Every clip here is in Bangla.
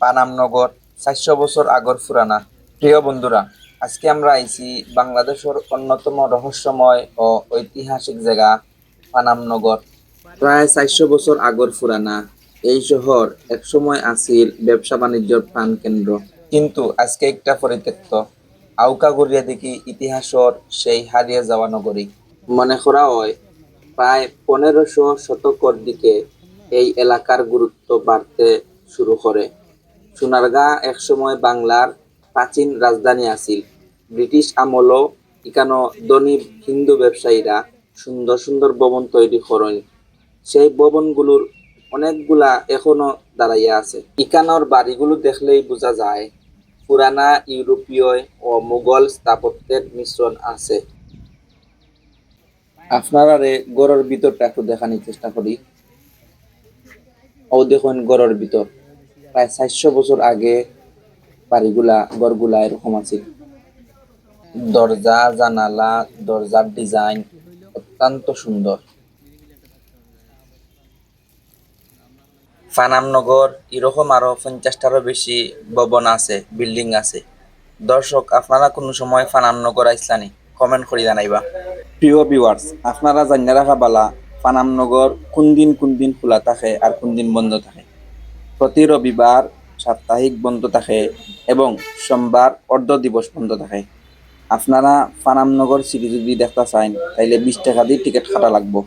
পানামনগর ৪০০ বছর আগর ফুরানা। প্রিয় বন্ধুরা, আজকে আমরা আইছি বাংলাদেশের অন্যতম রহস্যময় ও ঐতিহাসিক জায়গা পানামনগর। প্রায় ৪০০ বছর আগর ফুরানা এই শহর একসময় আছিল ব্যবসা বাণিজ্যের প্রাণকেন্দ্র, কিন্তু আজকে একটা পরিত্যক্ত। আউকা ঘুরিয়া দেখি ইতিহাসের সেই হারিয়ে যাওয়া নগরী। মনে করা হয় প্রায় ১৫০০ শতকের দিকে এই এলাকার গুরুত্ব বাড়তে শুরু করে। সোনারগাঁ একসময় বাংলার প্রাচীন রাজধানী আছিল। ব্রিটিশ আমলও ইকানো ধনী হিন্দু ব্যবসায়ীরা সুন্দর সুন্দর ভবন তৈরি করেন। সেই ভবনগুলোর অনেকগুলা এখনো দাঁড়াইয়া আছে। ইকানোর বাড়িগুলো দেখলেই বোঝা যায় পুরানা ইউরোপীয় ও মুঘল স্থাপত্যের মিশ্রণ আছে। আপনারা গড়ের ভিতরটা একটু দেখানোর চেষ্টা করি। ও দেখুন গড়ের ভিতর প্রায় ৪০০ বছর আগে বাড়িগুলা ঘরগুলা এরকম আছে। দরজা জানালা দরজার ডিজাইন অত্যন্ত সুন্দর। পানামনগর এরকম আরো ৫০টারও বেশি ভবন আছে, বিল্ডিং আছে। দর্শক, আপনারা কোনো সময় পানামনগর আইসলানি কমেন্ট করে জানাইবা। প্রিয় ভিউয়ার্স, আপনারা জানিয়ে রাখা বালা পানামনগর কোন দিন খোলা থাকে আর কোন দিন বন্ধ থাকে। প্রতি রবিবার সাপ্তাহিক বন্ধ থাকে এবং সোমবার অর্ধ দিবস বন্ধ থাকে। আপনারা পানামনগর সিটি যদি দেখতে চান তাইলে ২০ টাকা দিয়ে টিকিট কাটা লাগবো।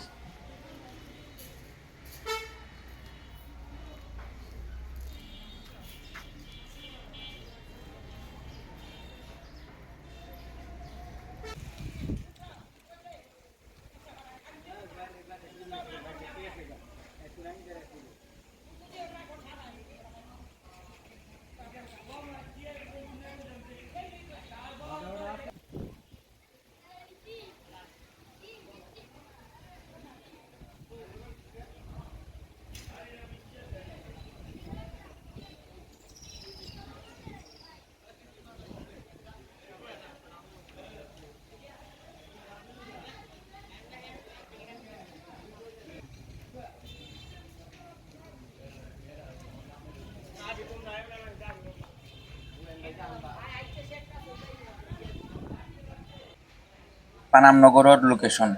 পানামনগরের লোকেশন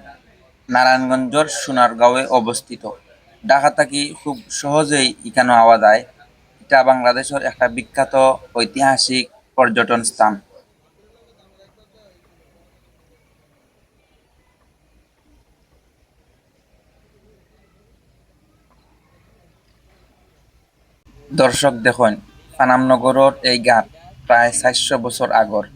নারায়ণগঞ্জের সোনারগাঁওয়ে অবস্থিত। ঢাকা থাকি খুব সহজেই এখানে আওয়া যায়। এটা বাংলাদেশের একটা বিখ্যাত ঐতিহাসিক পর্যটন স্থান। দর্শক দেখুন, পানামনগরের এই ঘাট প্রায় ৪০০ বছর আগর।